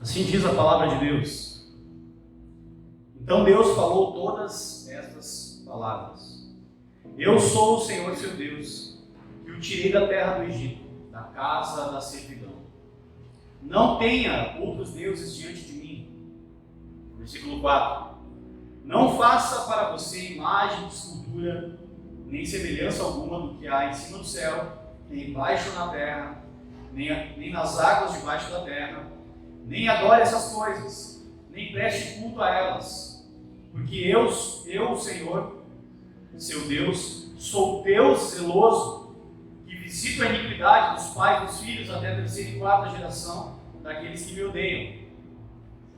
Assim diz a palavra de Deus. Então Deus falou todas estas palavras. Eu sou o Senhor seu Deus, que o tirei da terra do Egito, da casa da servidão. Não tenha outros deuses diante de mim. Versículo 4. Não faça para você imagem de escultura, nem semelhança alguma do que há em cima do céu, nem embaixo na terra, nem nas águas debaixo da terra. Nem adore essas coisas, nem preste culto a elas, porque eu, Senhor, seu Deus, sou Deus zeloso, que visito a iniquidade dos pais e dos filhos até a terceira e quarta geração daqueles que me odeiam,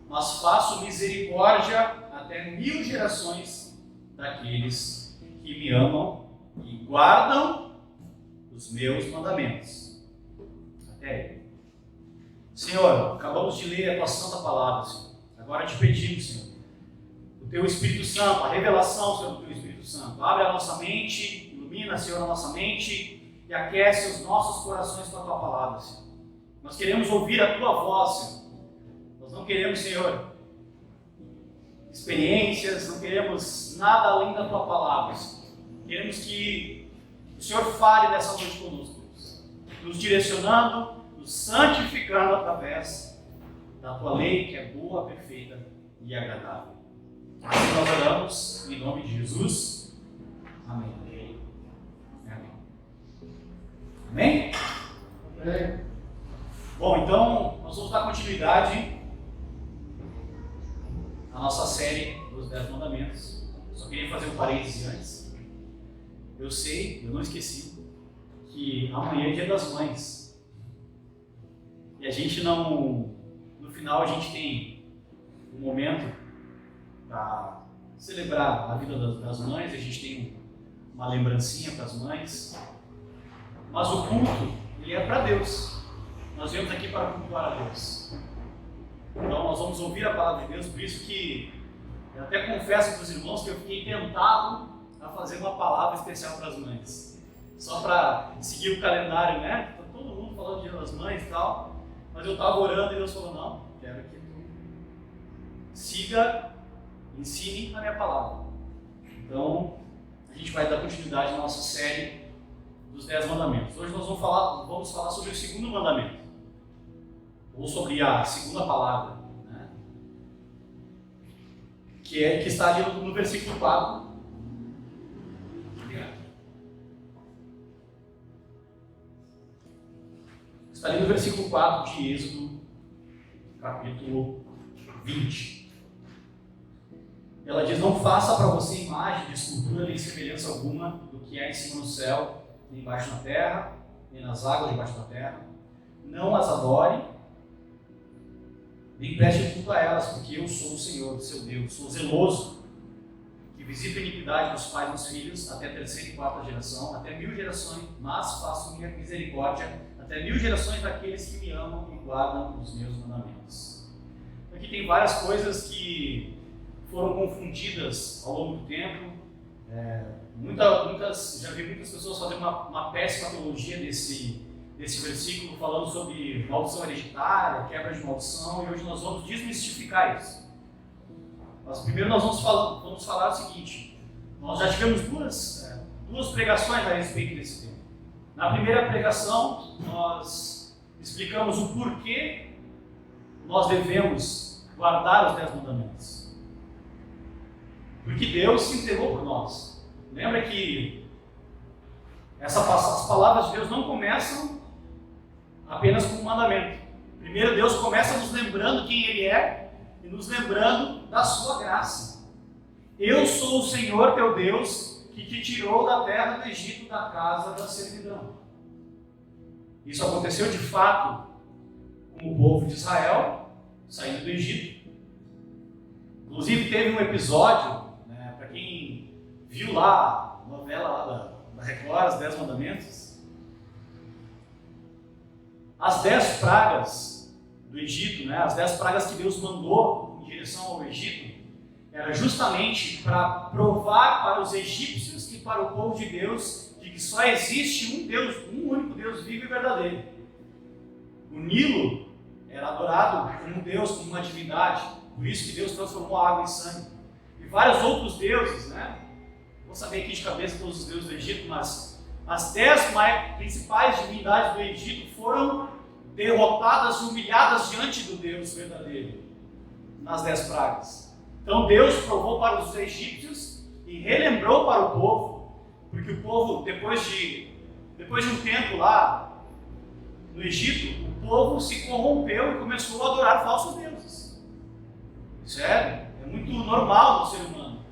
mas faço misericórdia até 1000 gerações daqueles que me amam e guardam os meus mandamentos. Até aí. Senhor, acabamos de ler a tua santa palavra, Senhor. Agora te pedimos, Senhor, o teu Espírito Santo, a revelação, Senhor, do teu Espírito Santo. Abre a nossa mente, ilumina, Senhor, a nossa mente e aquece os nossos corações com a tua palavra, Senhor. Nós queremos ouvir a tua voz, Senhor. Nós não queremos, Senhor, experiências, não queremos nada além da tua palavra, Senhor. Queremos que o Senhor fale nessa noite conosco, Deus, nos direcionando, nos santificando através da tua lei, que é boa, perfeita e agradável. Assim nós oramos, em nome de Jesus. Amém. Amém. Amém? Amém. Bom, então, nós vamos dar continuidade à nossa série dos 10 mandamentos. Só queria fazer um parêntese antes. Eu sei, eu não esqueci, que amanhã é dia das mães. E a gente não, no final a gente tem um momento para celebrar a vida das mães, a gente tem uma lembrancinha para as mães, mas o culto, ele é para Deus. Nós viemos aqui para cultuar a Deus. Então nós vamos ouvir a palavra de Deus, por isso que eu até confesso para os irmãos que eu fiquei tentado a fazer uma palavra especial para as mães. Só para seguir o calendário, né? Tá todo mundo falando de Dia das Mães e tal. Mas eu estava orando e Deus falou, não, quero que tu siga, ensine a minha palavra. Então, a gente vai dar continuidade na nossa série dos 10 mandamentos. Hoje nós vamos falar sobre o segundo mandamento, ou sobre a segunda palavra, né? que está ali no versículo 4. Obrigado. Está ali no versículo 4 de Êxodo, capítulo 20. Ela diz, não faça para você imagem de escultura nem semelhança alguma do que há em cima no céu, nem embaixo na terra, nem nas águas debaixo da terra. Não as adore, nem preste culto a elas, porque eu sou o Senhor, seu Deus, sou zeloso, que visito a iniquidade dos pais e dos filhos até a terceira e quarta geração, até 1000 gerações, mas faço minha misericórdia até 1000 gerações daqueles que me amam e guardam os meus mandamentos. Aqui tem várias coisas que foram confundidas ao longo do tempo. Já vi muitas pessoas fazendo uma péssima teologia desse versículo, falando sobre maldição hereditária, quebra de maldição, e hoje nós vamos desmistificar isso. Mas primeiro nós vamos falar o seguinte: nós já tivemos duas pregações a respeito desse tema. Na primeira pregação, nós explicamos o porquê nós devemos guardar os 10 mandamentos. Porque Deus se entregou por nós. Lembra que as palavras de Deus não começam apenas com um mandamento. Primeiro Deus começa nos lembrando quem Ele é e nos lembrando da sua graça. Eu sou o Senhor teu Deus, que te tirou da terra do Egito, da casa da servidão. Isso aconteceu de fato com o povo de Israel, saindo do Egito. Inclusive teve um episódio, né, para quem viu lá a novela lá da Record, Os 10 Mandamentos, as 10 pragas do Egito, né, as 10 pragas que Deus mandou em direção ao Egito, era justamente para provar para os egípcios e para o povo de Deus de que só existe um Deus, um único Deus vivo e verdadeiro. O Nilo era era adorado como um Deus, como uma divindade. Por isso que Deus transformou a água em sangue. E vários outros deuses, né? Vou saber aqui de cabeça todos os deuses do Egito, mas as 10 principais divindades do Egito foram derrotadas e humilhadas diante do Deus verdadeiro, nas 10 pragas. Então Deus provou para os egípcios e relembrou para o povo, porque o povo, depois de um tempo lá no Egito, o povo se corrompeu e começou a adorar falsos deuses. Isso é muito normal no ser humano.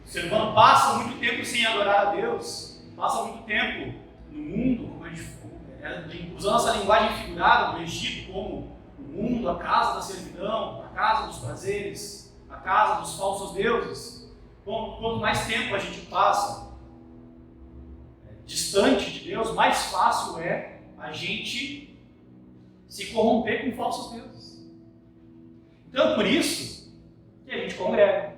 O ser humano passa muito tempo sem adorar a Deus, passa muito tempo no mundo, como a gente, usando essa linguagem figurada do Egito como o mundo, a casa da servidão, a casa dos prazeres, a casa dos falsos deuses. Quanto mais tempo a gente passa distante de Deus, mais fácil é a gente se corromper com falsos deuses. Então é por isso que a gente congrega.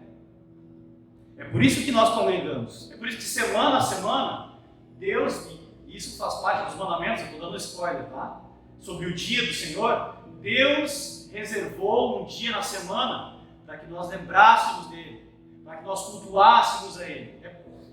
É por isso que nós congregamos. É por isso que semana a semana, Deus, e isso faz parte dos mandamentos, eu estou dando spoiler, tá? Sobre o dia do Senhor, Deus reservou um dia na semana para que nós lembrássemos dele, para que nós cultuássemos a ele.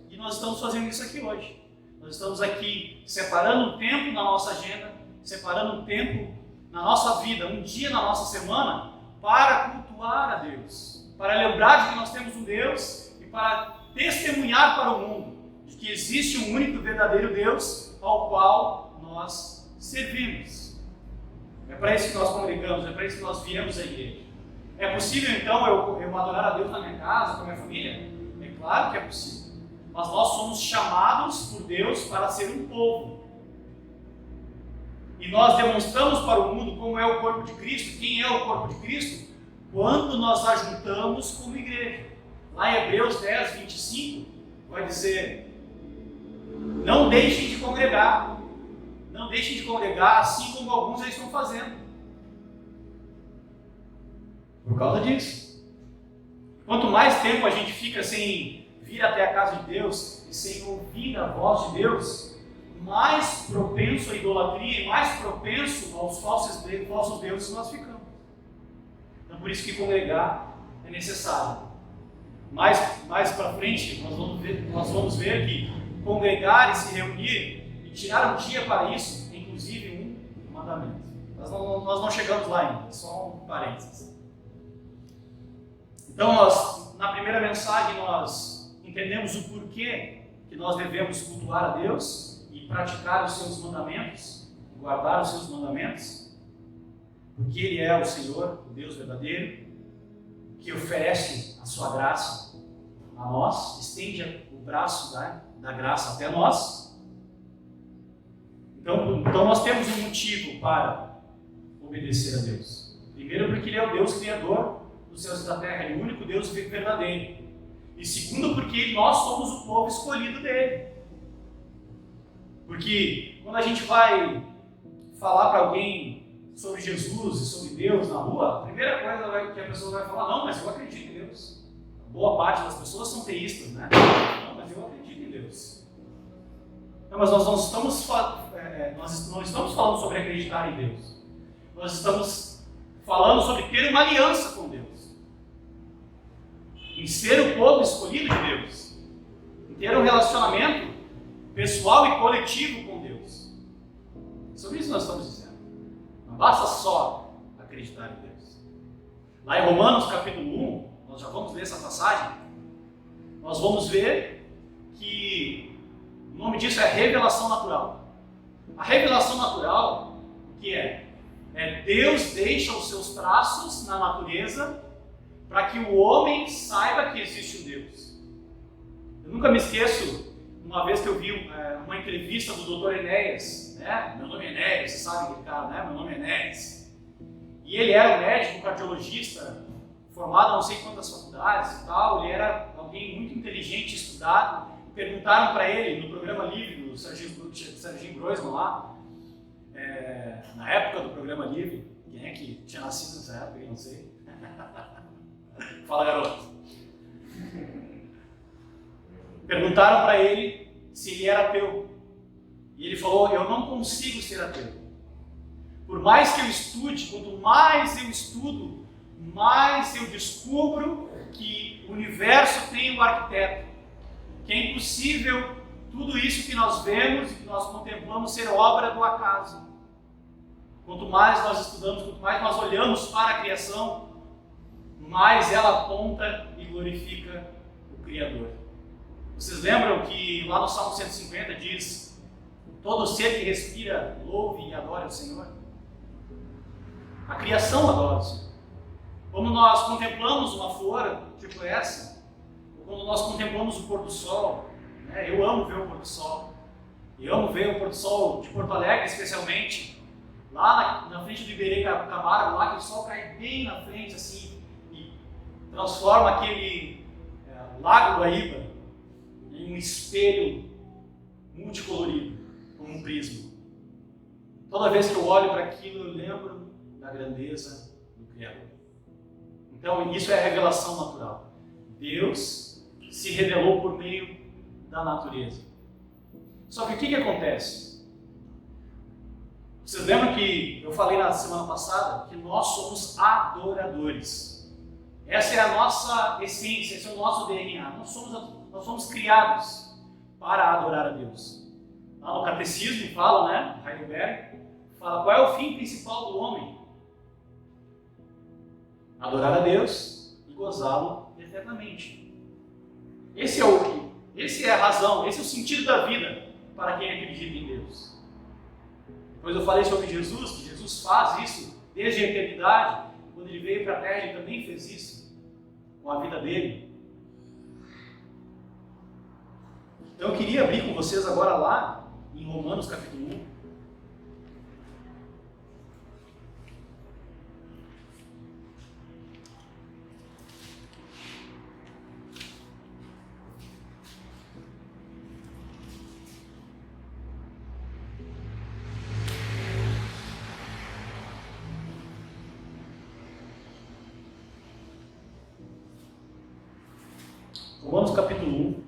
E nós estamos fazendo isso aqui hoje. Nós estamos aqui separando um tempo na nossa agenda, separando um tempo na nossa vida, um dia na nossa semana, para cultuar a Deus, para lembrar de que nós temos um Deus e para testemunhar para o mundo de que existe um único verdadeiro Deus ao qual nós servimos. É para isso que nós congregamos, é para isso que nós viemos à igreja. É possível então eu adorar a Deus na minha casa, com a minha família? É claro que é possível. Mas nós somos chamados por Deus para ser um povo. E nós demonstramos para o mundo como é o corpo de Cristo, quem é o corpo de Cristo, quando nós ajuntamos como igreja. Lá em Hebreus 10, 25, vai dizer: não deixem de congregar. Não deixem de congregar, assim como alguns já estão fazendo. Por causa disso. Quanto mais tempo a gente fica sem vir até a casa de Deus e sem ouvir a voz de Deus, mais propenso à idolatria e mais propenso aos falsos deuses nós ficamos. Então por isso que congregar é necessário. Mais para frente nós vamos ver que congregar e se reunir e tirar um dia para isso é inclusive um mandamento. Nós não chegamos lá ainda, é só um parênteses. Então na primeira mensagem nós entendemos o porquê que nós devemos cultuar a Deus e praticar os seus mandamentos, guardar os seus mandamentos, porque Ele é o Senhor, o Deus verdadeiro, que oferece a sua graça a nós, estende o braço da graça até nós. Então nós temos um motivo para obedecer a Deus. Primeiro, porque Ele é o Deus Criador dos céus e da terra, Ele é o único Deus verdadeiro. E segundo, porque nós somos o povo escolhido dele. Porque quando a gente vai falar para alguém sobre Jesus e sobre Deus na rua, a primeira coisa que a pessoa vai falar: não, mas eu acredito em Deus. Boa parte das pessoas são teístas, né? Não, mas eu acredito em Deus. Não, mas nós não estamos falando sobre acreditar em Deus. Nós estamos falando sobre ter uma aliança com Deus. Em ser o povo escolhido de Deus, em ter um relacionamento pessoal e coletivo com Deus. Sobre isso nós estamos dizendo. Não basta só acreditar em Deus. Lá em Romanos capítulo 1, nós já vamos ler essa passagem, nós vamos ver que o nome disso é revelação natural. A revelação natural, o que é? Deus deixa os seus traços na natureza para que o homem saiba que existe um Deus. Eu nunca me esqueço, uma vez que eu vi uma entrevista do Dr. Enéas, né? Meu nome é Enéas, você sabe aquele cara, né? Meu nome é Enéas. E ele era um médico cardiologista, formado em não sei quantas faculdades e tal, ele era alguém muito inteligente, estudado. Perguntaram para ele, no programa Livre, do Serginho Groisman lá, na época do programa Livre, quem é que tinha nascido nessa época, eu não sei. Fala, garoto. Perguntaram para ele se ele era ateu. E ele falou: eu não consigo ser ateu. Por mais que eu estude, quanto mais eu estudo, mais eu descubro que o universo tem um arquiteto, que é impossível tudo isso que nós vemos e que nós contemplamos ser obra do acaso. Quanto mais nós estudamos, quanto mais nós olhamos para a criação, mais ela aponta e glorifica o Criador. Vocês lembram que lá no Salmo 150 diz: todo ser que respira, louve e adore o Senhor? A criação adora o Senhor. Quando nós contemplamos uma flor tipo essa, ou quando nós contemplamos o pôr do sol, né? Eu amo ver o pôr do sol. E amo ver o pôr do sol de Porto Alegre, especialmente, lá na frente do Iberê Camargo, lá que o sol cai bem na frente, assim, e transforma aquele Lago Guaíba em um espelho multicolorido, como um prisma. Toda vez que eu olho para aquilo, eu lembro da grandeza do Criador. Então, isso é a revelação natural. Deus se revelou por meio da natureza. Só que o que acontece? Vocês lembram que eu falei na semana passada que nós somos adoradores. Essa é a nossa essência, esse é o nosso DNA. Nós somos criados para adorar a Deus. Lá no Catecismo fala, né, Heidelberg, fala qual é o fim principal do homem. Adorar a Deus e gozá-lo eternamente. Essa é a razão, esse é o sentido da vida para quem acredita em Deus. Depois eu falei sobre Jesus, que Jesus faz isso desde a eternidade. Quando ele veio para a Terra, ele também fez isso com a vida dele. Então eu queria abrir com vocês agora lá em Romanos capítulo 1. Romanos capítulo 1,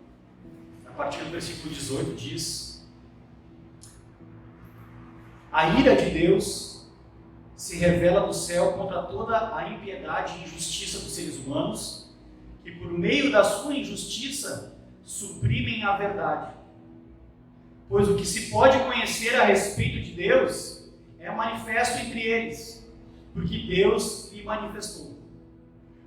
a partir do versículo 18, diz: a ira de Deus se revela do céu contra toda a impiedade e injustiça dos seres humanos, que por meio da sua injustiça suprimem a verdade. Pois o que se pode conhecer a respeito de Deus é manifesto entre eles, porque Deus lhe manifestou.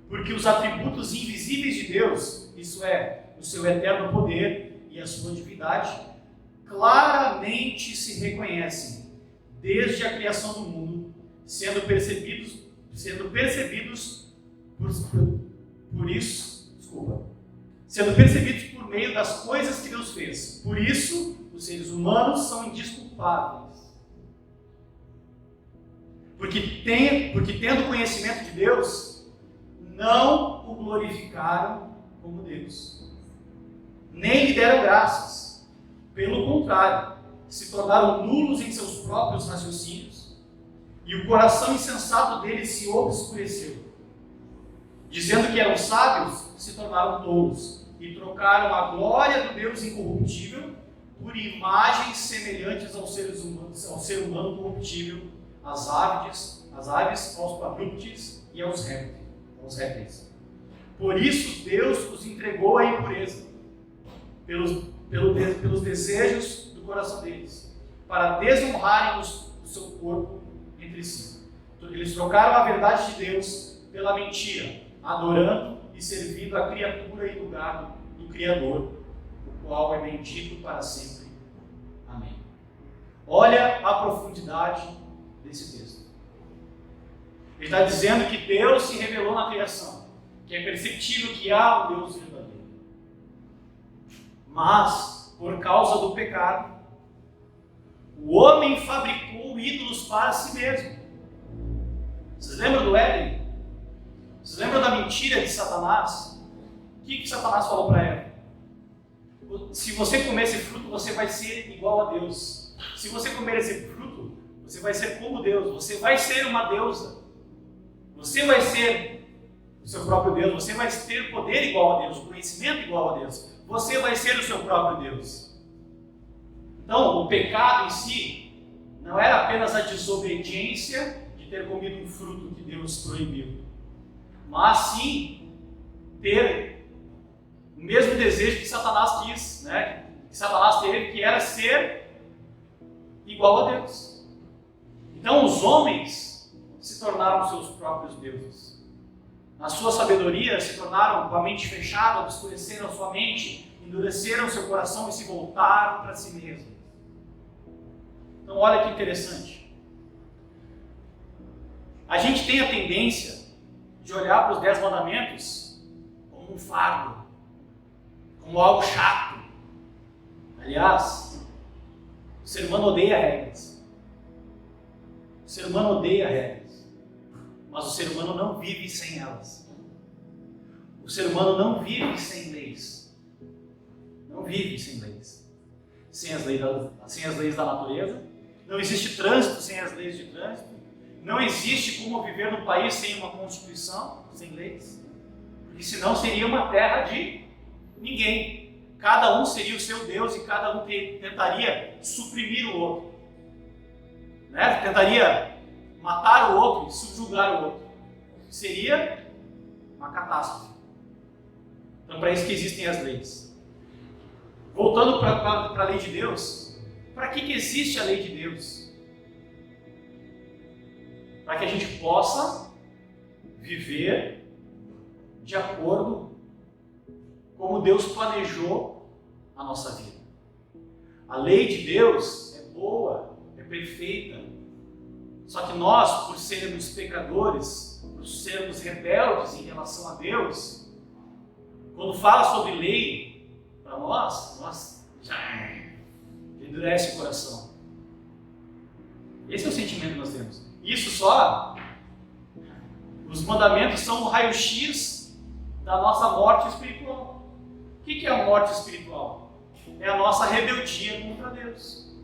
Porque os atributos invisíveis de Deus, isso é, o seu eterno poder e a sua divindade, claramente se reconhecem desde a criação do mundo, sendo percebidos por meio das coisas que Deus fez. Por isso, os seres humanos são indesculpáveis. Porque tendo conhecimento de Deus, não o glorificaram como Deus, nem lhe deram graças. Pelo contrário, se tornaram nulos em seus próprios raciocínios, e o coração insensato deles se obscureceu. Dizendo que eram sábios, se tornaram tolos, e trocaram a glória do Deus incorruptível por imagens semelhantes ao ser humano corruptível, às aves, aos quadrúpedes e aos répteis. Por isso Deus os entregou à impureza, pelos desejos do coração deles, para desonrarem o seu corpo entre si. Eles trocaram a verdade de Deus pela mentira, adorando e servindo a criatura em lugar do Criador, o qual é bendito para sempre. Amém. Olha a profundidade desse texto. Ele está dizendo que Deus se revelou na criação, que é perceptível que há um Deus verdadeiro. Mas, por causa do pecado, o homem fabricou ídolos para si mesmo. Vocês lembram do Éden? Vocês lembram da mentira de Satanás? O que Satanás falou para Eva? Se você comer esse fruto, você vai ser igual a Deus. Se você comer esse fruto, você vai ser como Deus. Você vai ser uma deusa. Você vai ser o seu próprio Deus. Você vai ter poder igual a Deus, conhecimento igual a Deus. Você vai ser o seu próprio Deus. Então, o pecado em si não era apenas a desobediência de ter comido um fruto que Deus proibiu, mas sim ter o mesmo desejo que Satanás quis, né? Que Satanás teve, que era ser igual a Deus. Então os homens se tornaram seus próprios deuses. Na sua sabedoria se tornaram com a mente fechada, obscureceram sua mente, endureceram seu coração e se voltaram para si mesmos. Então olha que interessante. A gente tem a tendência de olhar para os 10 mandamentos como um fardo, como algo chato. Aliás, o ser humano odeia regras. O ser humano odeia regras. Mas o ser humano não vive sem elas. O ser humano não vive sem leis. Não vive sem leis. Sem as leis da natureza. Não existe trânsito sem as leis de trânsito. Não existe como viver num país sem uma constituição, sem leis. Porque senão seria uma terra de ninguém. Cada um seria o seu Deus e cada um tentaria suprimir o outro. Né? Tentaria matar o outro e subjugar o outro. Seria uma catástrofe. Então, para isso que existem as leis. Voltando para a lei de Deus, para que existe a lei de Deus? Para que a gente possa viver de acordo como Deus planejou a nossa vida. A lei de Deus é boa, é perfeita. Só que nós, por sermos pecadores, por sermos rebeldes em relação a Deus, quando fala sobre lei, para nós já endurece o coração. Esse é o sentimento que nós temos. Isso só, os mandamentos são o raio-x da nossa morte espiritual. O que é a morte espiritual? É a nossa rebeldia contra Deus.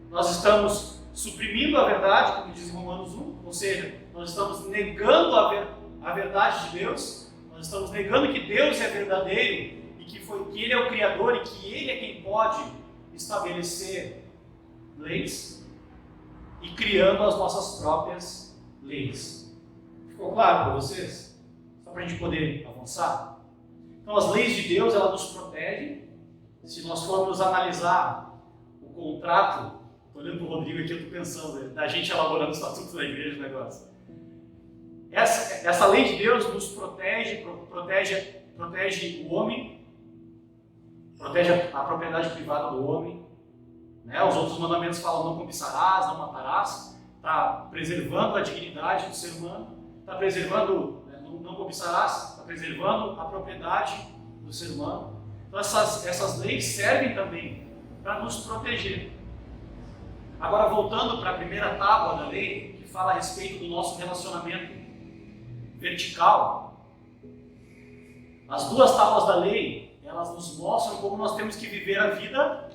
Nós estamos suprimindo a verdade, como diz Romanos 1, ou seja, nós estamos negando a verdade de Deus, nós estamos negando que Deus é verdadeiro e que Ele é o Criador e que Ele é quem pode estabelecer leis e criando as nossas próprias leis. Ficou claro para vocês? Só para a gente poder avançar? Então as leis de Deus, elas nos protegem. Se nós formos analisar o contrato, estou olhando para o Rodrigo aqui, eu estou pensando, da gente elaborando o estatuto da igreja, o negócio. Essa lei de Deus nos protege o homem, protege a propriedade privada do homem. Né? Os outros mandamentos falam não cobiçarás, não matarás, está preservando a dignidade do ser humano, está preservando, não cobiçarás, está preservando a propriedade do ser humano. Então essas leis servem também para nos proteger. Agora voltando para a primeira tábua da lei, que fala a respeito do nosso relacionamento vertical, as duas tábuas da lei, elas nos mostram como nós temos que viver a vida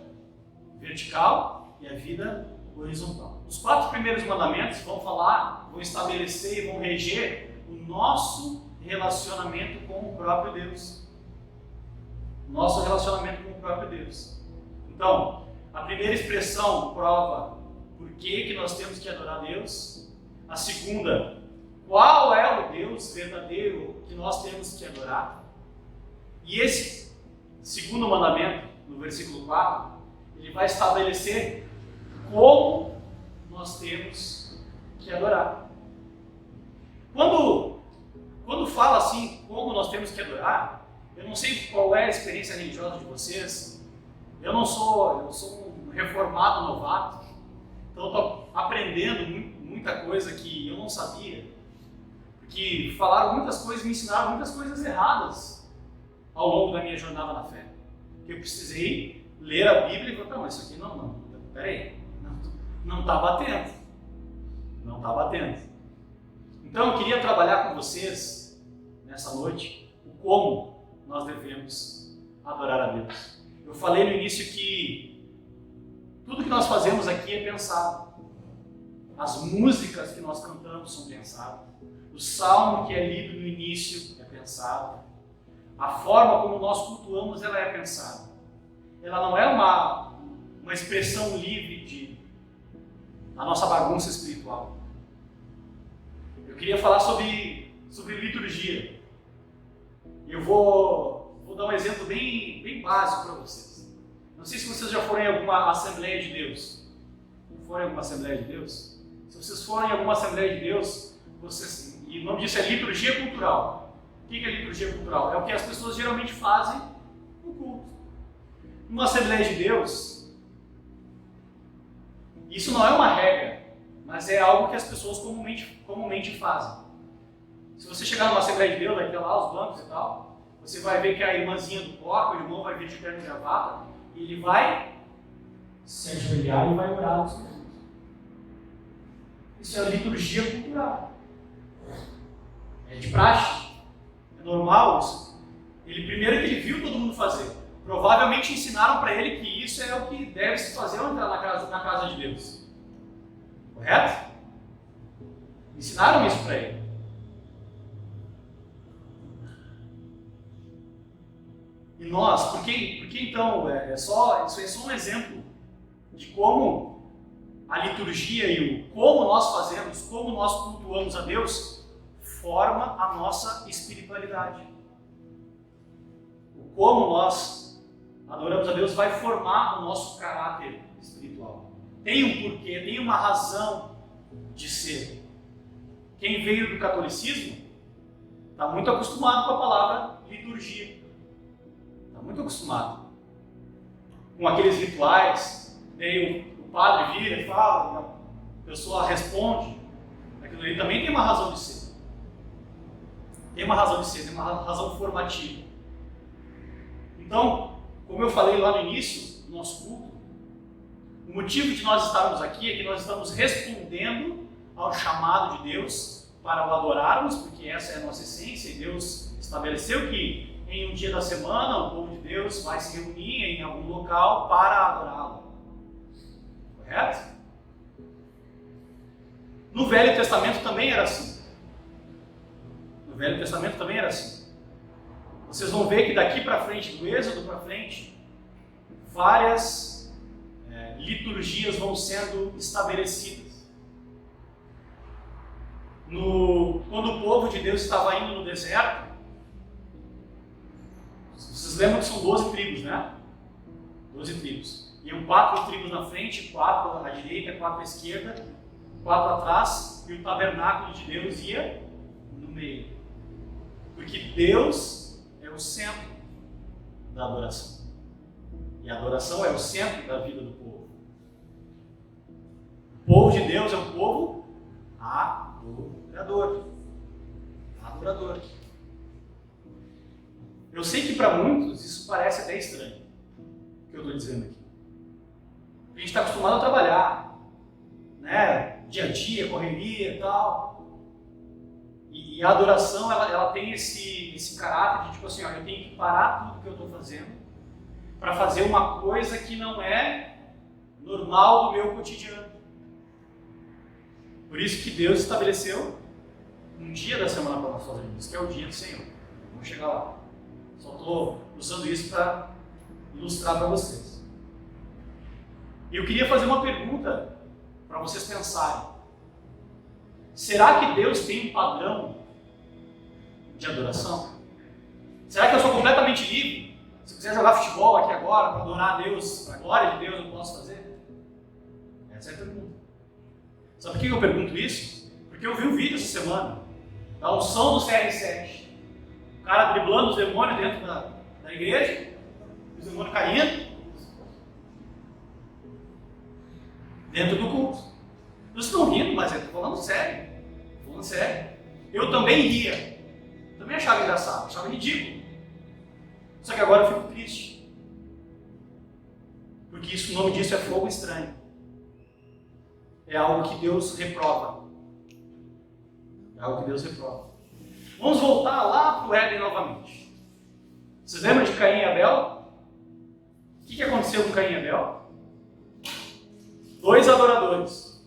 vertical e a vida horizontal. Os 4 primeiros mandamentos vão estabelecer e vão reger o nosso relacionamento com o próprio Deus. Nosso relacionamento com o próprio Deus. Então, a primeira expressão prova por que nós temos que adorar Deus. A segunda, qual é o Deus verdadeiro que nós temos que adorar. E esse segundo mandamento, no versículo 4, ele vai estabelecer como nós temos que adorar. Quando fala assim, como nós temos que adorar, eu não sei qual é a experiência religiosa de vocês. Eu sou um reformado novato, então eu estou aprendendo muita coisa que eu não sabia, porque falaram muitas coisas, me ensinaram muitas coisas erradas ao longo da minha jornada na fé. Eu precisei ler a Bíblia e falar, não, isso aqui peraí, não está batendo. Não está batendo. Então eu queria trabalhar com vocês nessa noite o como nós devemos adorar a Deus. Eu falei no início que tudo que nós fazemos aqui é pensado. As músicas que nós cantamos são pensadas. O salmo que é lido no início é pensado. A forma como nós cultuamos, ela é pensada. Ela não é uma expressão livre na nossa bagunça espiritual. Eu queria falar sobre liturgia. Eu vou dar um exemplo bem básico para vocês. Não sei se vocês já foram em alguma Assembleia de Deus. Foram em alguma Assembleia de Deus? Se vocês forem em alguma Assembleia de Deus, e o nome disso é liturgia cultural. O que é liturgia cultural? É o que as pessoas geralmente fazem no culto. Numa Assembleia de Deus, isso não é uma regra, mas é algo que as pessoas comumente fazem. Se você chegar numa Assembleia de Deus, vai ter lá os bancos e tal, você vai ver que a irmãzinha do coque, o irmão vai vir de terno e gravata, e ele vai se ajoelhar e vai orar aos Jesus. Isso é liturgia cultural. É de praxe. É normal isso. Primeiro que ele viu todo mundo fazer. Provavelmente ensinaram para ele que isso é o que deve se fazer ao entrar na casa de Deus. Correto? Ensinaram isso para ele. E nós, porque então, isso é só um exemplo de como a liturgia e como nós fazemos, como nós cultuamos a Deus, forma a nossa espiritualidade. O como nós adoramos a Deus vai formar o nosso caráter espiritual. Tem um porquê, tem uma razão de ser. Quem veio do catolicismo está muito acostumado com a palavra liturgia. Está muito acostumado com aqueles rituais. Daí o padre vira e fala, a pessoa responde. Aquilo ali também tem uma razão de ser. Tem uma razão de ser, tem uma razão formativa. Então, como eu falei lá no início do nosso culto, o motivo de nós estarmos aqui é que nós estamos respondendo ao chamado de Deus para o adorarmos, porque essa é a nossa essência, e Deus estabeleceu que em um dia da semana o povo de Deus vai se reunir em algum local para adorá-lo. Correto? No Velho Testamento também era assim. No Velho Testamento também era assim. Vocês vão ver que daqui para frente, do Êxodo para frente, várias liturgias vão sendo estabelecidas. Quando o povo de Deus estava indo no deserto, vocês lembram que são 12 tribos, né? 12 tribos. Iam 4 tribos na frente, 4 à direita, 4 à esquerda, 4 atrás, e o tabernáculo de Deus ia no meio. Porque Deus é o centro da adoração. E a adoração é o centro da vida do povo. O povo de Deus é um povo adorador. Adorador. Eu sei que para muitos isso parece até estranho, o que eu estou dizendo aqui. A gente está acostumado a trabalhar, né? Dia a dia, correria e tal. E a adoração, ela tem esse caráter de tipo assim, ó, eu tenho que parar tudo que eu estou fazendo para fazer uma coisa que não é normal do meu cotidiano. Por isso que Deus estabeleceu um dia da semana para nós fazermos, que é o dia do Senhor. Vamos chegar lá. Só estou usando isso para ilustrar para vocês. E eu queria fazer uma pergunta para vocês pensarem. Será que Deus tem um padrão de adoração? Será que eu sou completamente livre? Se eu quiser jogar futebol aqui agora para adorar a Deus, para a glória de Deus, eu posso fazer? Essa é a pergunta. Sabe por que eu pergunto isso? Porque eu vi um vídeo essa semana da unção do CR7. O cara driblando os demônios dentro da igreja, os demônios caindo dentro do culto. Vocês estão rindo, mas eu estou falando sério. Estou falando sério. Eu também ria. Também achava engraçado, achava ridículo. Só que agora eu fico triste. Porque o nome disso é fogo estranho. É algo que Deus reprova. É algo que Deus reprova. Vamos voltar lá para o Éden novamente. Vocês lembram de Caim e Abel? O que aconteceu com Caim e Abel? 2 adoradores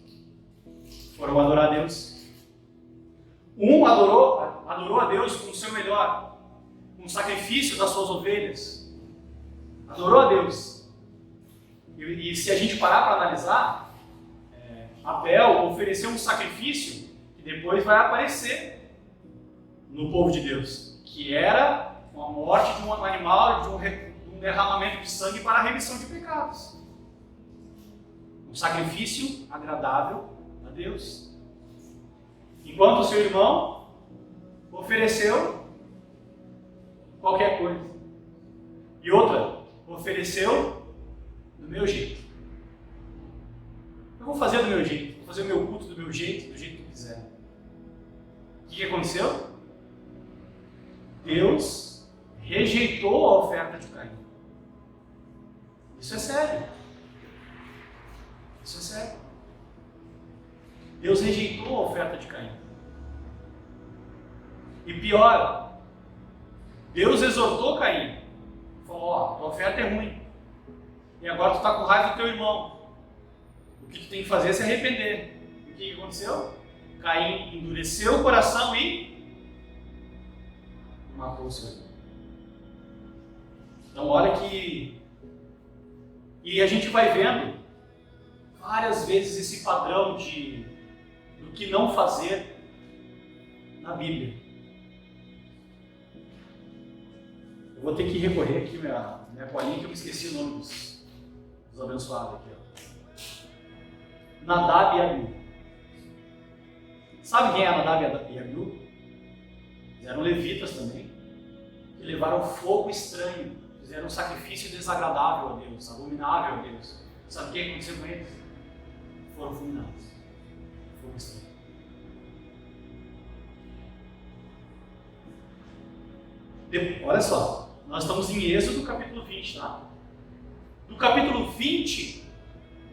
foram adorar a Deus. Um adorou a Deus com o seu melhor, com o sacrifício das suas ovelhas. Adorou a Deus. E se a gente parar para analisar, Abel ofereceu um sacrifício que depois vai aparecer no povo de Deus, que era a morte de um animal, de um derramamento de sangue para a remissão de pecados. Um sacrifício agradável a Deus. Enquanto o seu irmão ofereceu qualquer coisa. E outra, ofereceu do meu jeito. Eu vou fazer do meu jeito, vou fazer o meu culto do meu jeito, do jeito que eu quiser. O que aconteceu? Deus rejeitou a oferta de Caim. Isso é sério. Isso é sério. Deus rejeitou a oferta de Caim. E pior, Deus exortou Caim. Falou, ó, tua oferta é ruim. E agora tu está com raiva do teu irmão. O que tu tem que fazer é se arrepender. E o que aconteceu? Caim endureceu o coração e matou o seu irmão. Então olha que... E a gente vai vendo várias vezes esse padrão do que não fazer na Bíblia. Eu vou ter que recorrer aqui minha colinha, que eu me esqueci o nome dos abençoados aqui. Ó. Nadab e Abiú. Sabe quem é Nadab e Abiú? Eles eram levitas também, que levaram fogo estranho, fizeram um sacrifício desagradável a Deus, abominável a Deus. Sabe o que aconteceu com eles? Foram fulminados. Fogo estranho. Olha só, nós estamos em Êxodo capítulo 20, tá? Do capítulo 20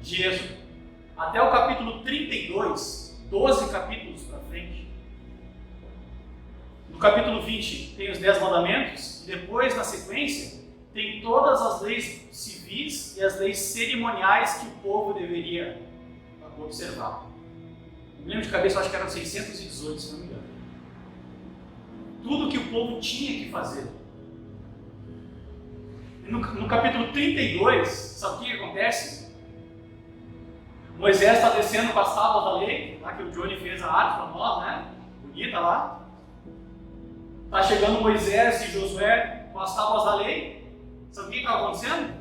de Êxodo até o capítulo 32, 12 capítulos para frente. No capítulo 20 tem os 10 mandamentos, e depois, na sequência, tem todas as leis civis e as leis cerimoniais que o povo deveria observar. Eu me lembro de cabeça, acho que eram 618, se não me engano. Tudo que o povo tinha que fazer. No capítulo 32, sabe o que acontece? Moisés está descendo com as tábuas da lei, lá que o Johnny fez a arte para nós, né? Bonita lá. Está chegando Moisés e Josué com as tábuas da lei. Sabe o que estava acontecendo?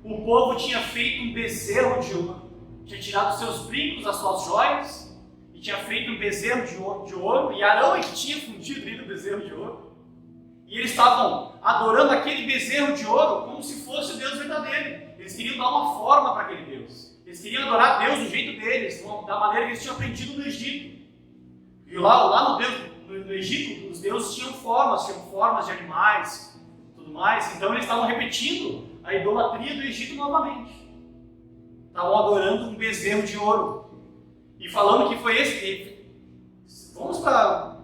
O povo tinha feito um bezerro de ouro. Tinha tirado os seus brincos, as suas joias, e tinha feito um bezerro de ouro, e Arão é que tinha fundido ele o bezerro de ouro. E eles estavam adorando aquele bezerro de ouro como se fosse o Deus verdadeiro. Eles queriam dar uma forma para aquele Deus. Eles queriam adorar Deus do jeito deles, da maneira que eles tinham aprendido no Egito. E lá no Egito, os deuses tinham formas de animais, tudo mais. Então eles estavam repetindo a idolatria do Egito novamente. Estavam adorando um bezerro de ouro. E falando que foi esse. Vamos para,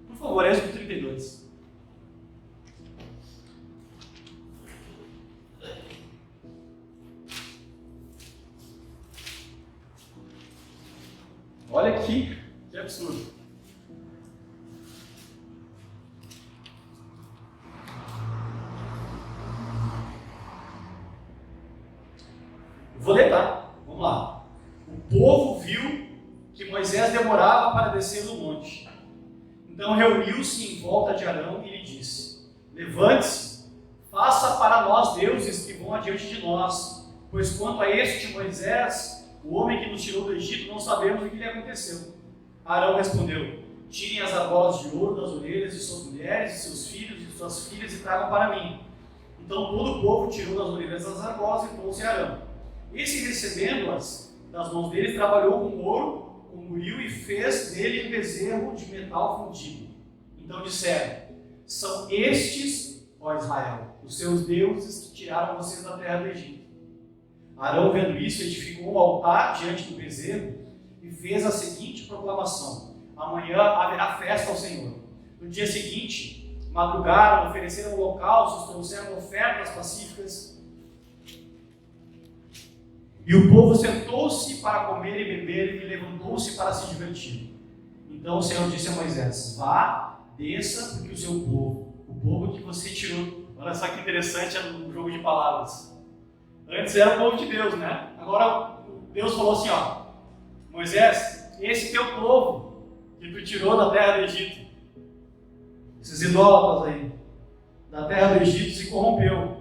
por favor, Êxodo 32. Olha que absurdo. Vou ler, tá? Vamos lá. O povo viu que Moisés demorava para descer do monte. Então reuniu-se em volta de Arão e lhe disse: levante-se, faça para nós deuses que vão adiante de nós, pois quanto a este Moisés, o homem que nos tirou do Egito, não sabemos o que lhe aconteceu. Arão respondeu: tirem as argolas de ouro das orelhas de suas mulheres, de seus filhos e de suas filhas e tragam para mim. Então todo o povo tirou das orelhas as argolas e trouxe a Arão. Esse, recebendo-as das mãos dele, trabalhou com ouro, com buril e fez dele um bezerro de metal fundido. Então disseram: são estes, ó Israel, os seus deuses que tiraram vocês da terra do Egito. Arão, vendo isso, edificou um altar diante do bezerro e fez a seguinte proclamação: amanhã haverá festa ao Senhor. No dia seguinte, madrugaram, ofereceram holocaustos, trouxeram ofertas pacíficas. E o povo sentou-se para comer e beber e levantou-se para se divertir. Então o Senhor disse a Moisés: vá, desça, porque o seu povo, o povo que você tirou. Olha só que interessante o jogo de palavras. Antes era o povo de Deus, né? Agora Deus falou assim: ó, Moisés, esse teu povo que tu tirou da terra do Egito, esses idólatras aí, da terra do Egito, se corrompeu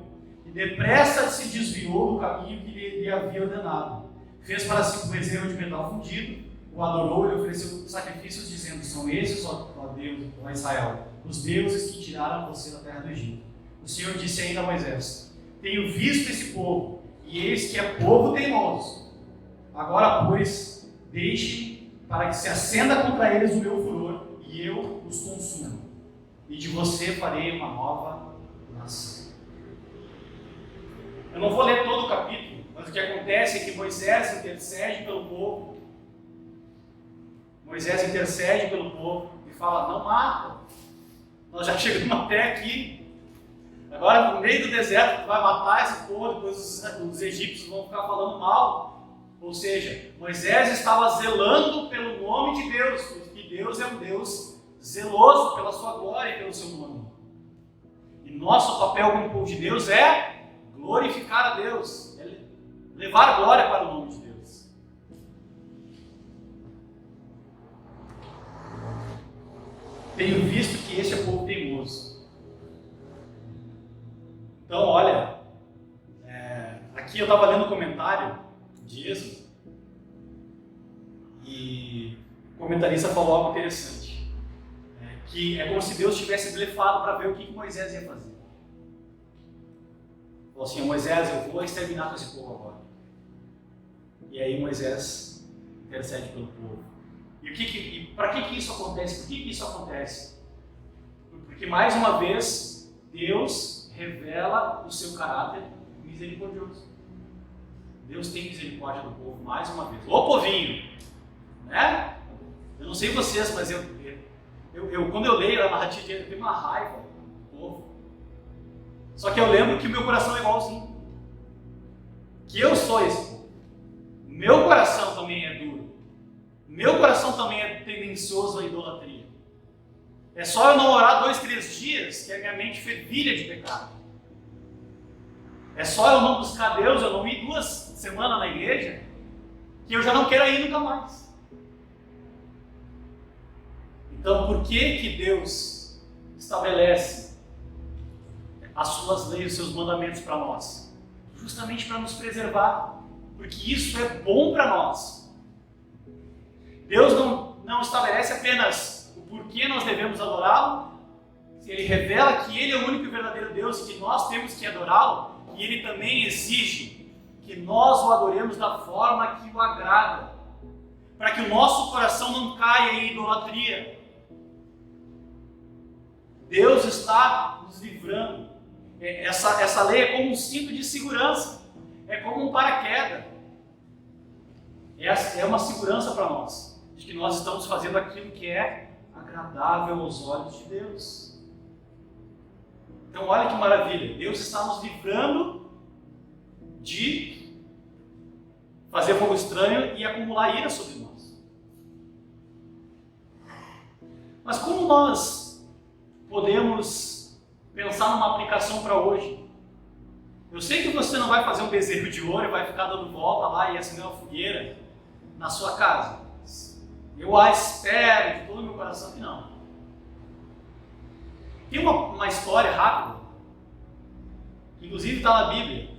e depressa se desviou do caminho que lhe havia ordenado. Fez para si um bezerro de metal fundido, o adorou e ofereceu sacrifícios, dizendo: são esses, ó Deus, ó Israel, os deuses que tiraram você da terra do Egito. O Senhor disse ainda a Moisés: tenho visto esse povo, e eis que é povo teimoso. Agora, pois, deixe para que se acenda contra eles o meu furor, e eu os consumo. E de você farei uma nova nação. Eu não vou ler todo o capítulo, mas o que acontece é que Moisés intercede pelo povo. Moisés intercede pelo povo e fala: não mata. Nós já chegamos até aqui. Agora, no meio do deserto, tu vai matar esse povo, depois os egípcios vão ficar falando mal. Ou seja, Moisés estava zelando pelo nome de Deus, porque Deus é um Deus zeloso pela sua glória e pelo seu nome. E nosso papel como povo de Deus é glorificar a Deus, é levar glória para o nome de Deus. Tenho visto que este é povo teimoso. Então, olha, aqui eu estava lendo um comentário de Êxodo e o comentarista falou algo interessante, que é como se Deus tivesse blefado para ver o que Moisés ia fazer. Falou assim: Moisés, eu vou exterminar com esse povo agora. E aí Moisés intercede pelo povo. E para que isso acontece? Por que isso acontece? Porque mais uma vez Deus revela o seu caráter misericordioso. Deus tem misericórdia do povo mais uma vez. Ô povinho, né? Eu não sei vocês, mas quando eu leio a narrativa, eu tenho uma raiva do povo. Só que eu lembro que o meu coração é igualzinho. Que eu sou esse povo. O meu coração também é duro. O meu coração também é tendencioso à idolatria. É só eu não orar 2, 3 dias que a minha mente fervilha de pecado. É só eu não buscar Deus, eu não ir 2 semanas na igreja, que eu já não quero ir nunca mais. Então, por que Deus estabelece as suas leis, os seus mandamentos para nós? Justamente para nos preservar, porque isso é bom para nós. Deus não estabelece apenas o porquê nós devemos adorá-lo, Ele revela que Ele é o único e verdadeiro Deus e que nós temos que adorá-lo, e Ele também exige que nós o adoremos da forma que o agrada, para que o nosso coração não caia em idolatria. Deus está nos livrando. Essa lei é como um cinto de segurança, é como um paraquedas. Essa é uma segurança para nós, de que nós estamos fazendo aquilo que é agradável aos olhos de Deus. Então olha que maravilha, Deus está nos livrando de fazer fogo estranho e acumular ira sobre nós. Mas como nós podemos pensar numa aplicação para hoje? Eu sei que você não vai fazer um bezerro de ouro e vai ficar dando volta lá e acender uma fogueira na sua casa. Eu espero de todo o meu coração que não. Tem uma história rápida, que inclusive está na Bíblia,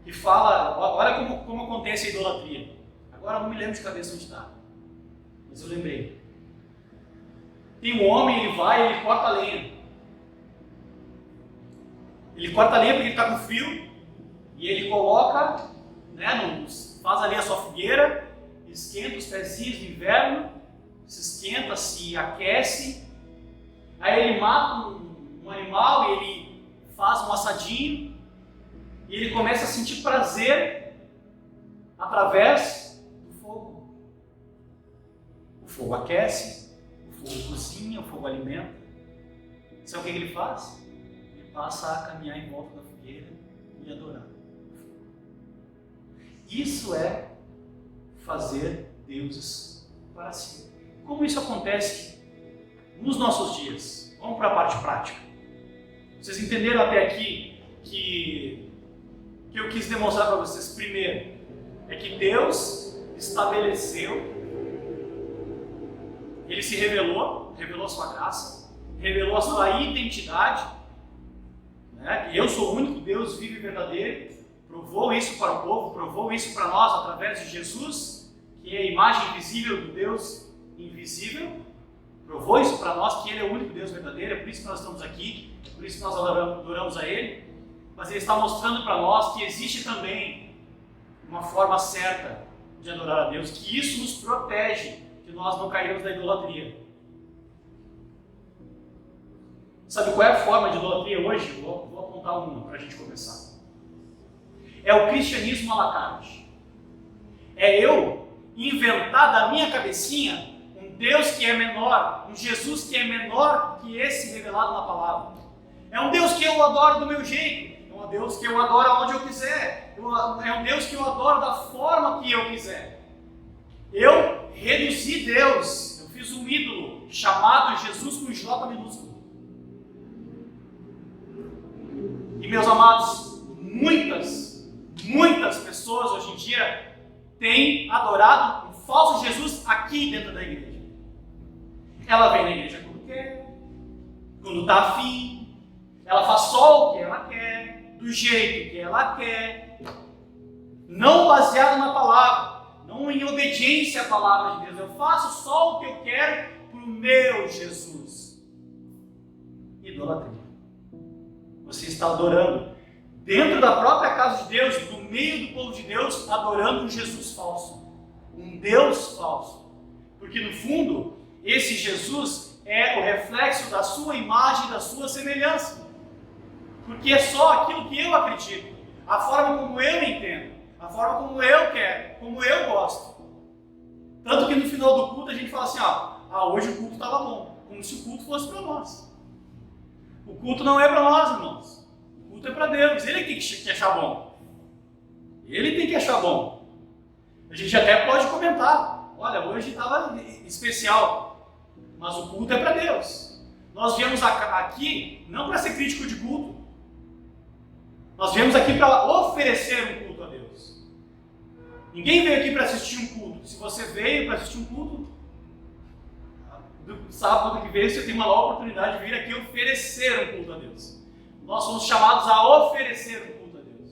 que fala, olha como acontece a idolatria. Agora eu não me lembro de cabeça onde está, mas eu lembrei. Tem um homem, ele vai e ele corta a lenha. Ele corta a lenha porque ele está com frio, e ele coloca, faz ali a sua fogueira, esquenta os pezinhos no inverno, se esquenta, se aquece, aí ele mata um animal e ele faz um assadinho, e ele começa a sentir prazer através do fogo. O fogo aquece, o fogo cozinha, o fogo alimenta. Sabe o que ele faz? Ele passa a caminhar em volta da fogueira e adorar. Isso é fazer deuses para si. Como isso acontece nos nossos dias? Vamos para a parte prática. Vocês entenderam até aqui que eu quis demonstrar para vocês? Primeiro, é que Deus estabeleceu, ele se revelou a sua graça, revelou a sua identidade, né? Que eu sou o único Deus vivo e verdadeiro, provou isso para o povo, provou isso para nós através de Jesus, que é a imagem visível do Deus invisível, provou isso para nós que Ele é o único Deus verdadeiro, é por isso que nós estamos aqui, é por isso que nós adoramos a Ele, mas Ele está mostrando para nós que existe também uma forma certa de adorar a Deus, que isso nos protege de nós não cairmos na idolatria. Sabe qual é a forma de idolatria hoje? Vou apontar uma para a gente começar. É o cristianismo à la carte. É eu inventar da minha cabecinha um Deus que é menor, um Jesus que é menor que esse revelado na palavra. É um Deus que eu adoro do meu jeito, é um Deus que eu adoro onde eu quiser, é um Deus que eu adoro da forma que eu quiser. Eu reduzi Deus, eu fiz um ídolo chamado Jesus com J minúsculo. E meus amados, muitas pessoas hoje em dia têm adorado um falso Jesus aqui dentro da igreja. Ela vem na igreja quando quer, quando está afim, ela faz só o que ela quer, do jeito que ela quer, não baseado na palavra, não em obediência à palavra de Deus. Eu faço só o que eu quero para o meu Jesus. Idolatria. Você está adorando dentro da própria casa de Deus, no meio do povo de Deus, adorando um Jesus falso, um Deus falso. Porque no fundo, esse Jesus é o reflexo da sua imagem, da sua semelhança. Porque é só aquilo que eu acredito, a forma como eu entendo, a forma como eu quero, como eu gosto. Tanto que no final do culto a gente fala assim, hoje o culto estava bom, como se o culto fosse para nós. O culto não é para nós, irmãos. O culto é para Deus. Ele tem que achar bom. Ele tem que achar bom. A gente até pode comentar. Olha, hoje estava especial. Mas o culto é para Deus. Nós viemos aqui não para ser crítico de culto. Nós viemos aqui para oferecer um culto a Deus. Ninguém veio aqui para assistir um culto. Se você veio para assistir um culto, do sábado que vem você tem uma nova oportunidade de vir aqui oferecer um culto a Deus. Nós somos chamados a oferecer um culto a Deus.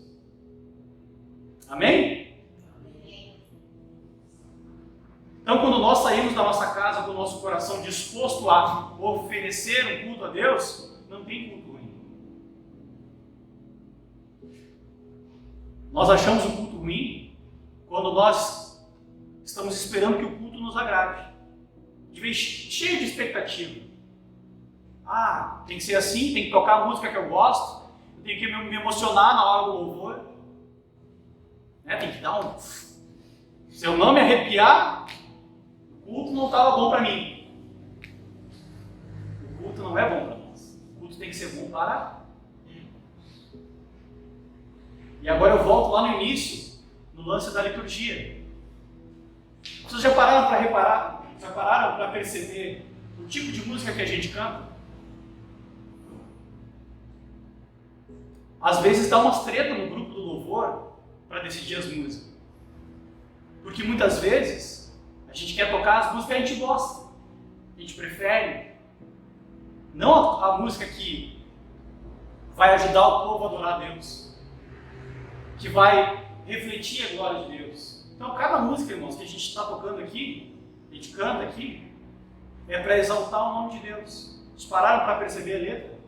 Amém? Amém. Então, quando nós saímos da nossa casa com o nosso coração disposto a oferecer um culto a Deus, não tem culto ruim. Nós achamos o culto ruim quando nós estamos esperando que o culto nos agrade. De vez cheio de expectativa. Tem que ser assim, tem que tocar a música que eu gosto, tem que me emocionar na hora do louvor. Tem que dar um... Se eu não me arrepiar, o culto não estava bom para mim. O culto não é bom para nós. O culto tem que ser bom para... E agora eu volto lá no início, no lance da liturgia. Vocês já pararam para reparar? Já pararam para perceber o tipo de música que a gente canta? Às vezes dá umas tretas no grupo do louvor para decidir as músicas. Porque muitas vezes a gente quer tocar as músicas que a gente gosta, a gente prefere. Não a música que vai ajudar o povo a adorar a Deus, que vai refletir a glória de Deus. Então cada música, irmãos, que a gente está tocando aqui, a gente canta aqui, é para exaltar o nome de Deus. Vocês pararam para perceber a letra?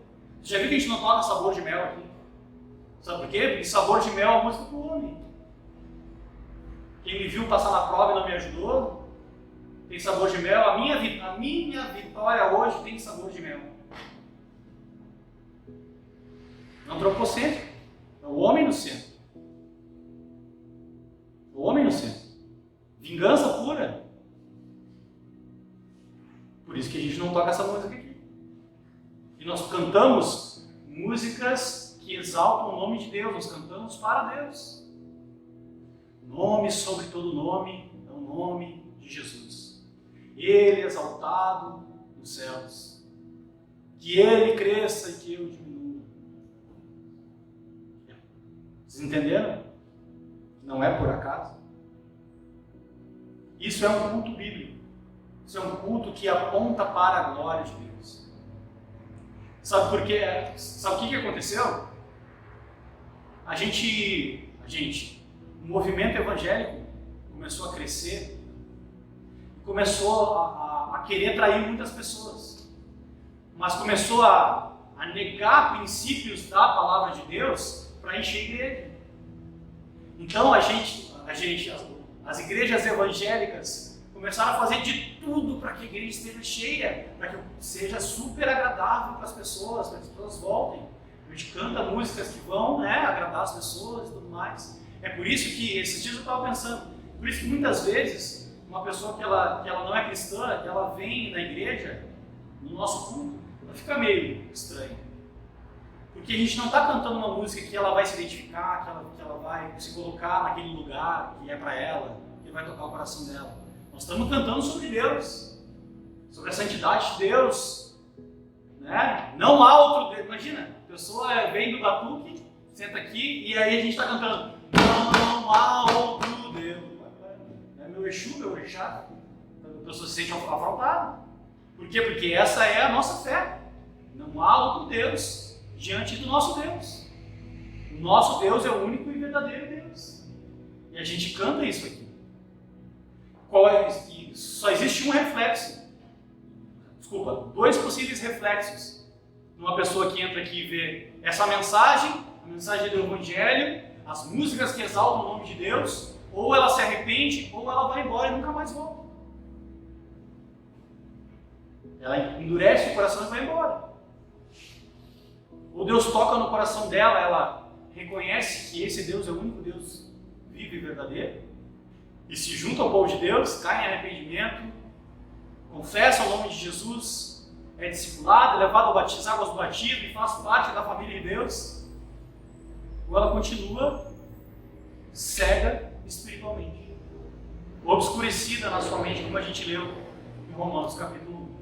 Você já viu que a gente não toca Sabor de Mel aqui? Sabe por quê? Porque Sabor de Mel é uma música para o homem. Quem me viu passar na prova e não me ajudou, tem sabor de mel. A minha vitória hoje tem sabor de mel. Antropocêntrico. É o homem no centro. O homem no centro. Vingança pura. Por isso que a gente não toca essa música aqui. E nós cantamos músicas que exaltam o nome de Deus. Nós cantamos para Deus. Nome sobre todo nome é o nome de Jesus. Ele é exaltado nos céus. Que Ele cresça e que eu diminua. Vocês entenderam? Não é por acaso. Isso é um culto bíblico. Isso é um culto que aponta para a glória de Deus. Sabe por quê? Sabe o que aconteceu? O movimento evangélico começou a crescer, começou a querer atrair muitas pessoas, mas começou a negar princípios da palavra de Deus para encher a igreja. Então as igrejas evangélicas começaram a fazer de tudo para que a igreja esteja cheia, para que seja super agradável para as pessoas voltem. A gente canta músicas que vão, agradar as pessoas e tudo mais. É por isso que, esses dias eu estava pensando, por isso que muitas vezes uma pessoa que ela não é cristã, que ela vem na igreja, no nosso culto, ela fica meio estranha. Porque a gente não está cantando uma música que ela vai se identificar, que ela vai se colocar naquele lugar que é para ela, que vai tocar o coração dela. Nós estamos cantando sobre Deus, sobre a santidade de Deus, né? Não há outro Deus. Imagina, a pessoa vem do batuque, senta aqui e aí a gente está cantando: não há outro Deus. É meu Exu, meu Orixá. A pessoa se sente afrontada. Por quê? Porque essa é a nossa fé. Não há outro Deus diante do nosso Deus. O nosso Deus é o único e verdadeiro Deus. E a gente canta isso aqui. Só existe um reflexo. Desculpa, dois possíveis reflexos numa pessoa que entra aqui e vê essa mensagem, a mensagem do Evangelho, as músicas que exaltam o nome de Deus, ou ela se arrepende, ou ela vai embora e nunca mais volta. Ela endurece o coração e vai embora. Ou Deus toca no coração dela, ela reconhece que esse Deus é o único Deus vivo e verdadeiro, e se junta ao povo de Deus, cai em arrependimento, confessa o nome de Jesus, é discipulado, é levado ao batismo, águas do batismo e faz parte da família de Deus, ou ela continua cega espiritualmente, obscurecida na sua mente, como a gente leu em Romanos capítulo 1.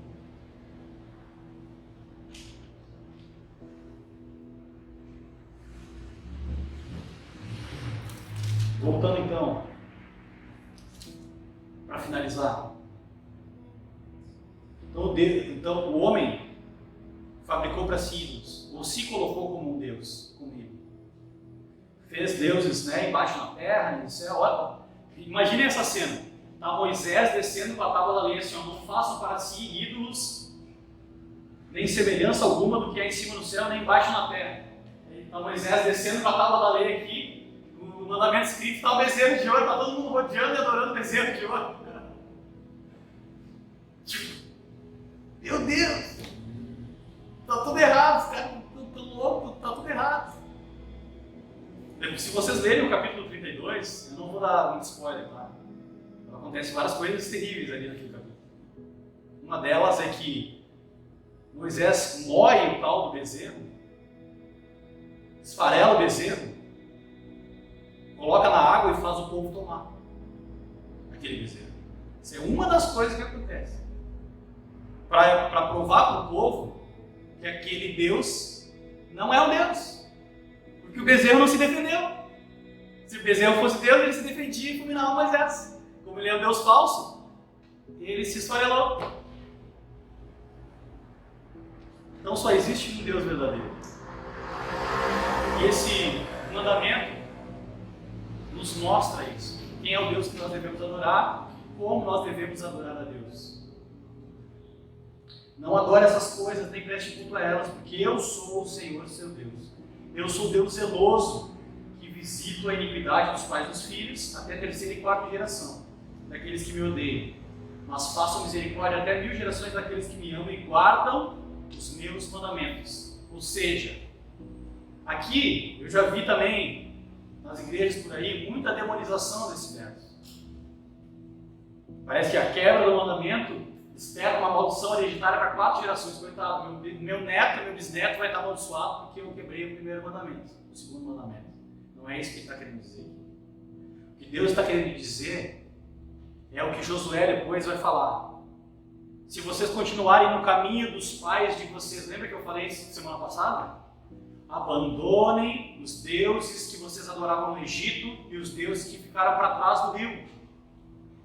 Voltando então, para finalizar. Então o homem fabricou para si ídolos, ou se colocou como um Deus, como ídolo. Fez deuses, embaixo na terra, no céu. Olha, imagine essa cena. Tá Moisés descendo com a tábua da lei, assim, não façam para si ídolos, nem semelhança alguma do que é em cima no céu, nem embaixo na terra. Tá Moisés descendo com a tábua da lei aqui, no mandamento escrito está o bezerro de ouro, está todo mundo rodeando e adorando o bezerro de ouro. Meu Deus! Está tudo errado, os caras estão loucos, está tudo errado. Se vocês lerem o capítulo 32, eu não vou dar muito spoiler, tá? Acontecem várias coisas terríveis ali naquele capítulo. Uma delas é que Moisés moe o tal do bezerro, esfarela o bezerro, coloca na água e faz o povo tomar aquele bezerro. Isso é uma das coisas que acontece. Para provar para o povo que aquele Deus não é o Deus. Porque o bezerro não se defendeu. Se o bezerro fosse Deus, ele se defendia e fulminava Moisés. Como ele é um Deus falso, ele se esfarelou. Então só existe um Deus verdadeiro. E esse mandamento nos mostra isso. Quem é o Deus que nós devemos adorar, como nós devemos adorar a Deus. Não adore essas coisas, nem preste culto a elas, porque eu sou o Senhor, seu Deus. Eu sou Deus zeloso, que visito a iniquidade dos pais e dos filhos, até a terceira e quarta geração, daqueles que me odeiam. Mas façam misericórdia até 1000 gerações daqueles que me amam e guardam os meus mandamentos. Ou seja, aqui eu já vi também, nas igrejas por aí, muita demonização desse verso. Parece que a quebra do mandamento espera uma maldição hereditária para 4 gerações. Coitado, meu neto, meu bisneto vai estar amaldiçoado porque eu quebrei o primeiro mandamento, o segundo mandamento. Não é isso que ele está querendo dizer. O que Deus está querendo dizer é o que Josué depois vai falar. Se vocês continuarem no caminho dos pais de vocês, lembra que eu falei isso semana passada? Abandonem os deuses que vocês adoravam no Egito e os deuses que ficaram para trás do rio.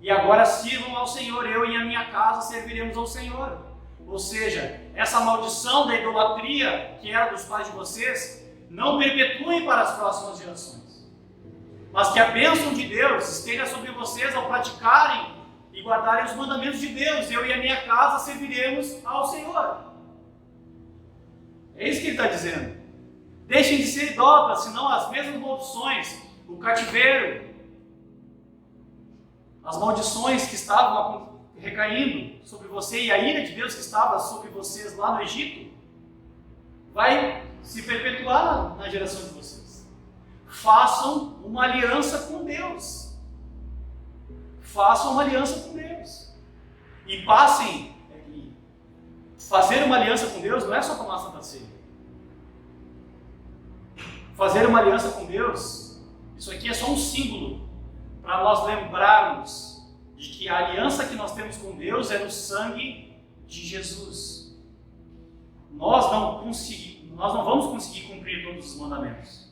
e agora sirvam ao Senhor, eu e a minha casa serviremos ao Senhor. Ou seja, essa maldição da idolatria que era dos pais de vocês, não perpetuem para as próximas gerações, mas que a bênção de Deus esteja sobre vocês ao praticarem e guardarem os mandamentos de Deus. Eu e a minha casa serviremos ao Senhor. É isso que ele está dizendo. Deixem de ser idólatras, senão as mesmas maldições, o cativeiro, as maldições que estavam recaindo sobre você e a ira de Deus que estava sobre vocês lá no Egito, vai se perpetuar na geração de vocês. Façam uma aliança com Deus. Façam uma aliança com Deus. E passem. Fazer uma aliança com Deus não é só tomar a Santa Ceia. Fazer uma aliança com Deus, isso aqui é só um símbolo para nós lembrarmos de que a aliança que nós temos com Deus é no sangue de Jesus. Nós não vamos conseguir cumprir todos os mandamentos,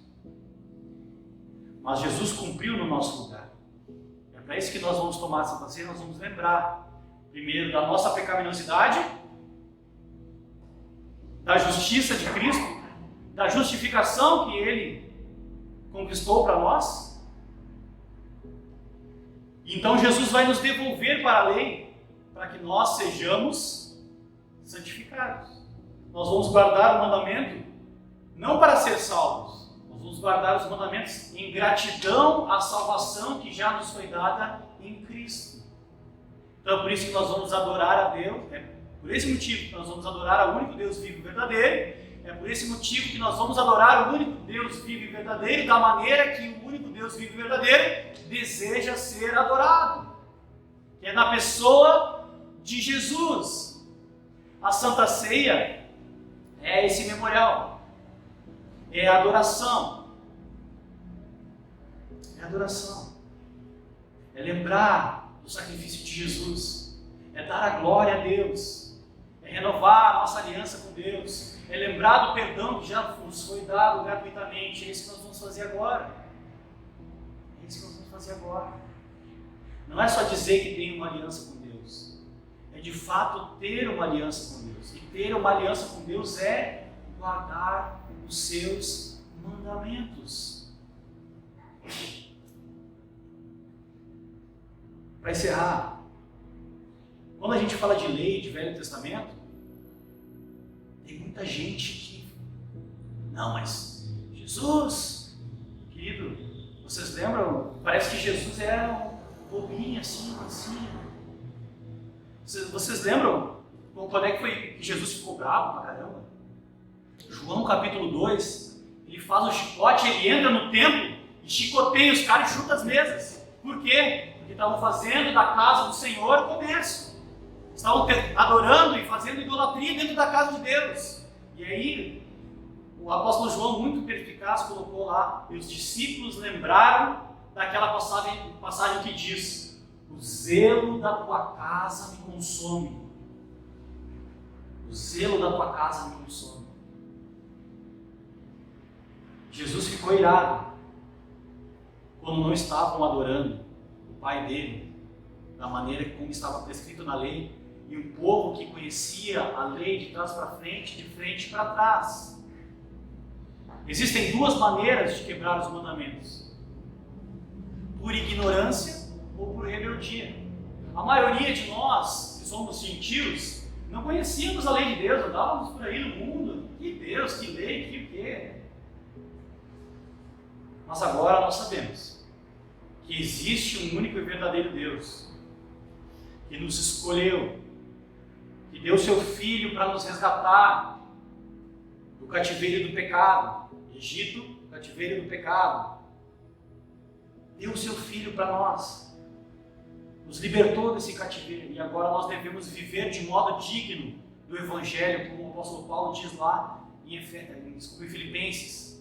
mas Jesus cumpriu no nosso lugar. É para isso que nós vamos tomar essa Santa Ceia. Nós vamos lembrar primeiro da nossa pecaminosidade, da justiça de Cristo, da justificação que Ele conquistou para nós. Então Jesus vai nos devolver para a lei, para que nós sejamos santificados. Nós vamos guardar o mandamento, não para ser salvos, nós vamos guardar os mandamentos em gratidão à salvação que já nos foi dada em Cristo. Então é por isso que nós vamos adorar a Deus, por esse motivo que nós vamos adorar o único Deus vivo e verdadeiro, é por esse motivo que nós vamos adorar o único Deus vivo e verdadeiro da maneira que o único Deus vivo e verdadeiro deseja ser adorado, que é na pessoa de Jesus. A Santa Ceia é esse memorial, é a adoração, é lembrar do sacrifício de Jesus, é dar a glória a Deus, é renovar a nossa aliança com Deus, é lembrar do perdão que já nos foi dado gratuitamente. É isso que nós vamos fazer agora. Não é só dizer que tem uma aliança com Deus, é de fato ter uma aliança com Deus. E ter uma aliança com Deus é guardar os seus mandamentos. Para encerrar, quando a gente fala de lei, de Velho Testamento, tem muita gente que, não, mas Jesus, querido, vocês lembram? Parece que Jesus era um bobinho assim. Vocês lembram quando é que foi que Jesus ficou bravo pra caramba? João capítulo 2, ele faz o chicote, ele entra no templo e chicoteia os caras e chuta as mesas. Por quê? Porque estavam fazendo da casa do Senhor comércio. Estavam adorando e fazendo idolatria dentro da casa de Deus. E aí, o apóstolo João, muito perspicaz, colocou lá, e os discípulos lembraram daquela passagem que diz: o zelo da tua casa me consome. O zelo da tua casa me consome. Jesus ficou irado quando não estavam adorando o Pai dele da maneira como estava prescrito na lei, e um povo que conhecia a lei de trás para frente, de frente para trás. Existem duas maneiras de quebrar os mandamentos: por ignorância ou por rebeldia. A maioria de nós, que somos gentios, não conhecíamos a lei de Deus, andávamos por aí no mundo. Que Deus, que lei, que o quê? Mas agora nós sabemos que existe um único e verdadeiro Deus, que nos escolheu, que deu seu Filho para nos resgatar do cativeiro do pecado, Egito, cativeiro do pecado. Deu o seu Filho para nós, nos libertou desse cativeiro, e agora nós devemos viver de modo digno do Evangelho, como o apóstolo Paulo diz lá em Filipenses.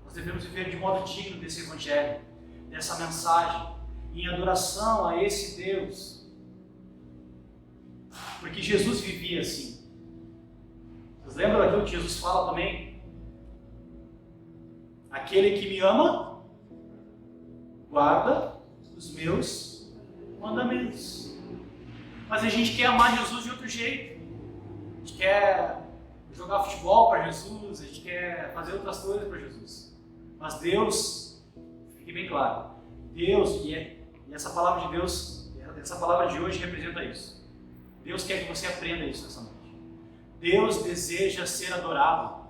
Nós devemos viver de modo digno desse Evangelho, dessa mensagem, em adoração a esse Deus. Porque Jesus vivia assim. Vocês lembram daquilo que Jesus fala também? Aquele que me ama, guarda os meus mandamentos. Mas a gente quer amar Jesus de outro jeito. A gente quer jogar futebol para Jesus, a gente quer fazer outras coisas para Jesus. Mas Deus, fique bem claro, Deus, e essa palavra de Deus, essa palavra de hoje representa isso. Deus quer que você aprenda isso nessa noite. Deus deseja ser adorado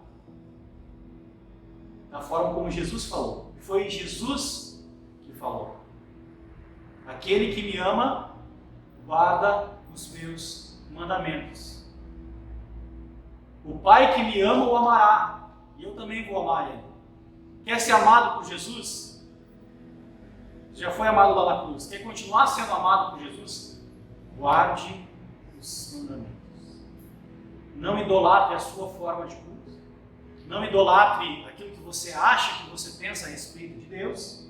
da forma como Jesus falou. Foi Jesus que falou. Aquele que me ama, guarda os meus mandamentos. O Pai que me ama o amará, e eu também vou amar ele. Quer ser amado por Jesus? Já foi amado lá na cruz. Quer continuar sendo amado por Jesus? Guarde os mandamentos. Não idolatre a sua forma de culto. Não idolatre aquilo que você acha, que você pensa a respeito de Deus.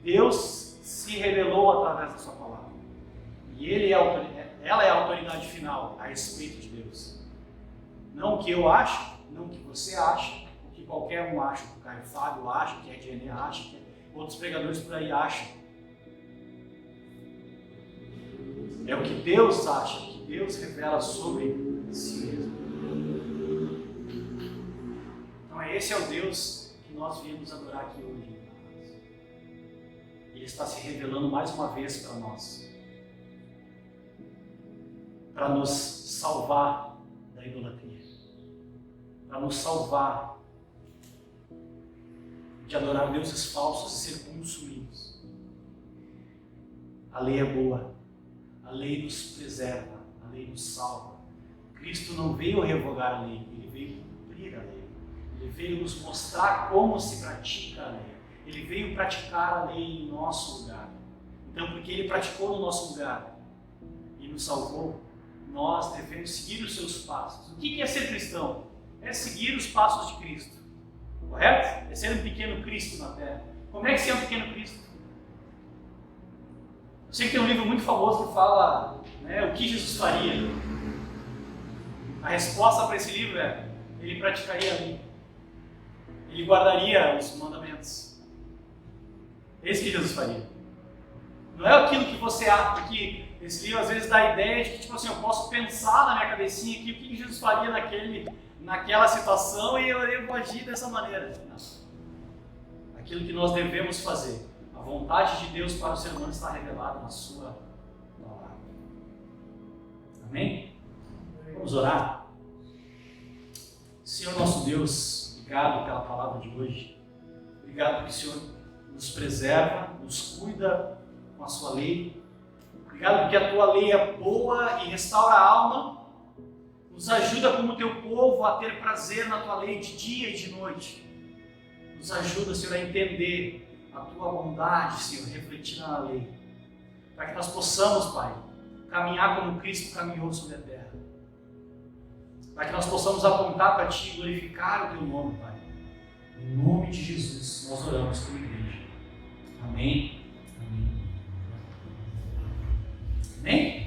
Deus se revelou através da sua palavra. E ela é a autoridade final a respeito de Deus. Não o que eu acho, não o que você acha, o que qualquer um acha, o que o Caio Fábio acha, o que a Jenny acha, o que outros pregadores por aí acham. É o que Deus acha, o que Deus revela sobre si mesmo. Então esse é o Deus que nós viemos adorar aqui hoje. Ele está se revelando mais uma vez para nós, para nos salvar da idolatria, para nos salvar de adorar deuses falsos e ser consumidos. A lei é boa, a lei nos preserva, a lei nos salva. Cristo não veio revogar a lei, ele veio cumprir a lei. Ele veio nos mostrar como se pratica a lei. Ele veio praticar a lei em nosso lugar. Então, porque ele praticou no nosso lugar e nos salvou, nós devemos seguir os seus passos. O que é ser cristão? É seguir os passos de Cristo. Correto? É ser um pequeno Cristo na Terra. Como é que é um pequeno Cristo? Eu sei que tem um livro muito famoso que fala, né, o que Jesus faria. A resposta para esse livro é: ele praticaria a lei. Ele guardaria os mandamentos. É isso que Jesus faria. Não é aquilo que você acha, porque esse livro às vezes dá a ideia de que, tipo assim, eu posso pensar na minha cabecinha aqui o que Jesus faria naquela situação e eu vou agir dessa maneira. Não. Aquilo que nós devemos fazer. A vontade de Deus para o ser humano está revelada na sua palavra. Amém? Vamos orar? Senhor nosso Deus, obrigado pela palavra de hoje. Obrigado porque o Senhor nos preserva, nos cuida com a sua lei. Obrigado porque a tua lei é boa e restaura a alma. Nos ajuda como teu povo a ter prazer na tua lei de dia e de noite. Nos ajuda, Senhor, a entender a tua bondade, Senhor, refletida na lei. Para que nós possamos, Pai, caminhar como Cristo caminhou sobre a terra. Para que nós possamos apontar para Ti e glorificar o Teu nome, Pai. Em nome de Jesus, nós oramos como igreja. Amém. Amém. Amém?